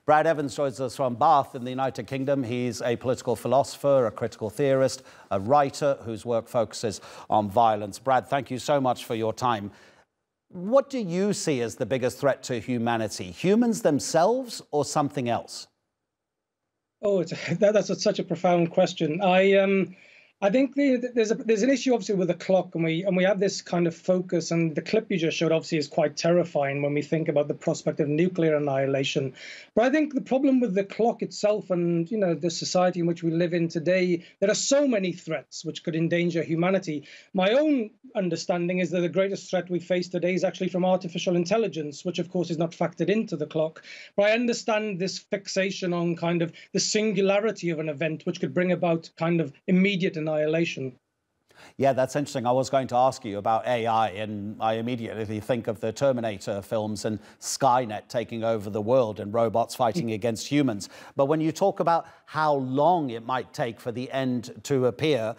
Brad Evans joins us from Bath in the United Kingdom. He's a political philosopher, a critical theorist, a writer whose work focuses on violence. Brad, thank you so much for your time. What do you see as the biggest threat to humanity? Humans themselves or something else? Oh, that's such a profound question. I think there's an issue obviously with the clock, and we have this kind of focus, and the clip you just showed obviously is quite terrifying when we think about the prospect of nuclear annihilation. But I think the problem with the clock itself and the society in which we live in today, there are so many threats which could endanger humanity. My own understanding is that the greatest threat we face today is actually from artificial intelligence, which of course is not factored into the clock. But I understand this fixation on kind of the singularity of an event which could bring about kind of immediate annihilation. Yeah, that's interesting. I was going to ask you about AI, and I immediately think of the Terminator films and Skynet taking over the world and robots fighting against humans. But when you talk about how long it might take for the end to appear,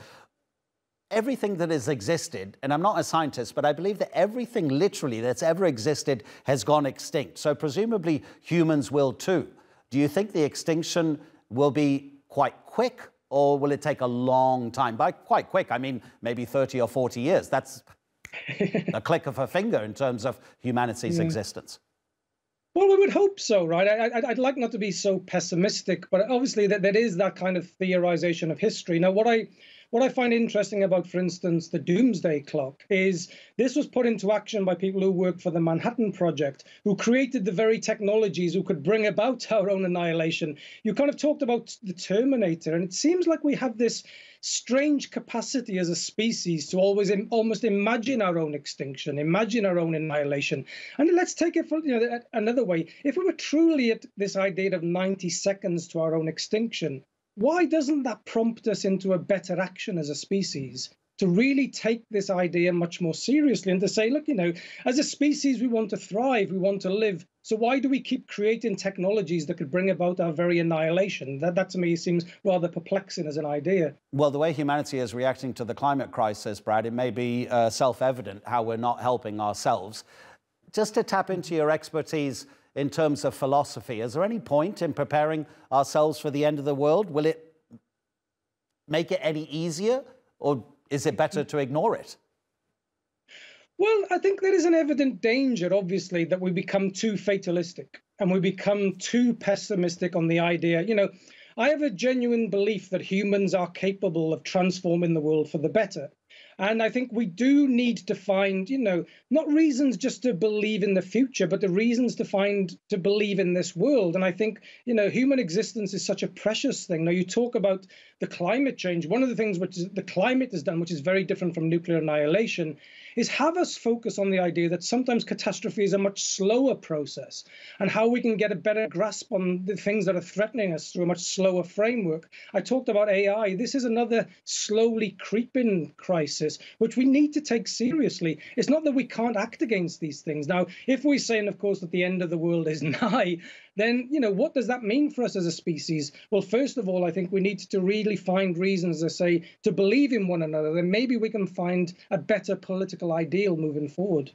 everything that has existed, and I'm not a scientist, but I believe that everything literally that's ever existed has gone extinct. So presumably humans will too. Do you think the extinction will be quite quick? Or will it take a long time? By quite quick, I mean maybe 30 or 40 years. That's a click of a finger in terms of humanity's existence. Well, we would hope so, right? I'd like not to be so pessimistic, but obviously there is that kind of theorization of history. Now, what I find interesting about, for instance, the Doomsday Clock is this was put into action by people who worked for the Manhattan Project, who created the very technologies who could bring about our own annihilation. You kind of talked about the Terminator, and it seems like we have this strange capacity as a species to always almost imagine our own extinction, imagine our own annihilation. And let's take it from another way. If we were truly at this idea of 90 seconds to our own extinction, why doesn't that prompt us into a better action as a species to really take this idea much more seriously and to say, look, as a species, we want to thrive, we want to live. So why do we keep creating technologies that could bring about our very annihilation? That to me seems rather perplexing as an idea. Well, the way humanity is reacting to the climate crisis, Brad, it may be self-evident how we're not helping ourselves. Just to tap into your expertise in terms of philosophy, is there any point in preparing ourselves for the end of the world? Will it make it any easier, or is it better to ignore it? Well, I think there is an evident danger, obviously, that we become too fatalistic and we become too pessimistic on the idea. I have a genuine belief that humans are capable of transforming the world for the better. And I think we do need to find, not reasons just to believe in the future, but the reasons to believe in this world. And I think, human existence is such a precious thing. Now, you talk about the climate change. One of the things which the climate has done, which is very different from nuclear annihilation, is have us focus on the idea that sometimes catastrophe is a much slower process, and how we can get a better grasp on the things that are threatening us through a much slower framework. I talked about AI. This is another slowly creeping crisis, which we need to take seriously. It's not that we can't act against these things. Now, if we're saying, of course, that the end of the world is nigh, then, what does that mean for us as a species? Well, first of all, I think we need to really find reasons, as I say, to believe in one another. Then maybe we can find a better political ideal moving forward.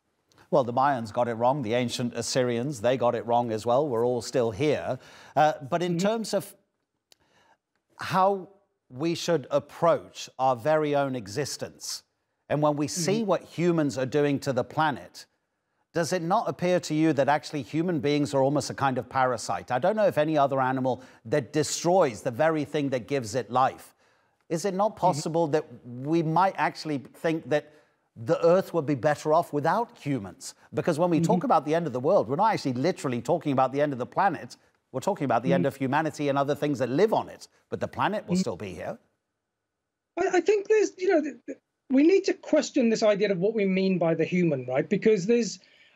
Well, the Mayans got it wrong. The ancient Assyrians, they got it wrong as well. We're all still here. But in terms of how we should approach our very own existence, and when we see what humans are doing to the planet, does it not appear to you that actually human beings are almost a kind of parasite? I don't know if any other animal that destroys the very thing that gives it life. Is it not possible that we might actually think that the Earth would be better off without humans? Because when we talk about the end of the world, we're not actually literally talking about the end of the planet. We're talking about the end of humanity and other things that live on it. But the planet will still be here. I think there's, we need to question this idea of what we mean by the human, right? Because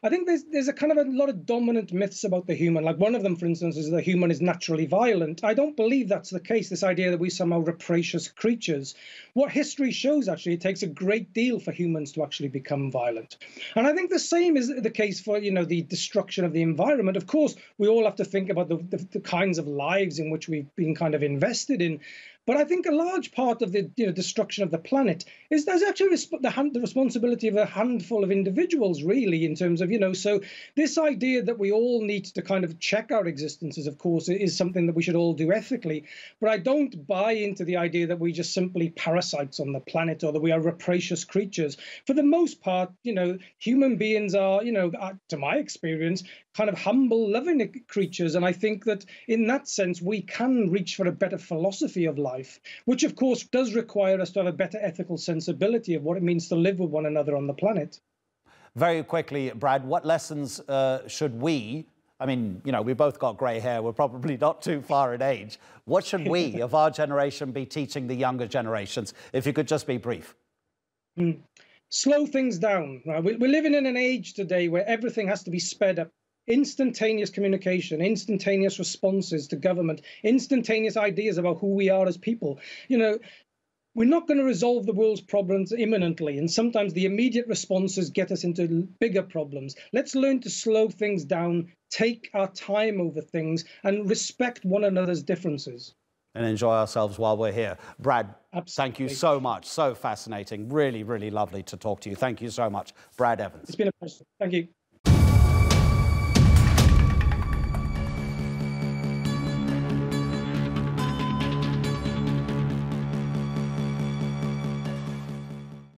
I think there's a kind of a lot of dominant myths about the human. Like one of them, for instance, is the human is naturally violent. I don't believe that's the case, this idea that we somehow rapacious creatures. What history shows, actually, it takes a great deal for humans to actually become violent. And I think the same is the case for, the destruction of the environment. Of course, we all have to think about the kinds of lives in which we've been kind of invested in. But I think a large part of the destruction of the planet is there's actually the responsibility of a handful of individuals, really, in terms of, so this idea that we all need to kind of check our existences, of course, is something that we should all do ethically. But I don't buy into the idea that we just simply parasites on the planet or that we are rapacious creatures. For the most part, human beings are, to my experience, kind of humble, loving creatures. And I think that in that sense, we can reach for a better philosophy of life, which, of course, does require us to have a better ethical sensibility of what it means to live with one another on the planet. Very quickly, Brad, what lessons should we, I mean, we both got grey hair, we're probably not too far in age. What should we of our generation be teaching the younger generations? If you could just be brief. Slow things down. Right? We're living in an age today where everything has to be sped up. Instantaneous communication, instantaneous responses to government, instantaneous ideas about who we are as people. We're not going to resolve the world's problems imminently, and sometimes the immediate responses get us into bigger problems. Let's learn to slow things down, take our time over things, and respect one another's differences. And enjoy ourselves while we're here. Brad, Absolutely. Thank you so much. So fascinating. Really, really lovely to talk to you. Thank you so much, Brad Evans. It's been a pleasure. Thank you.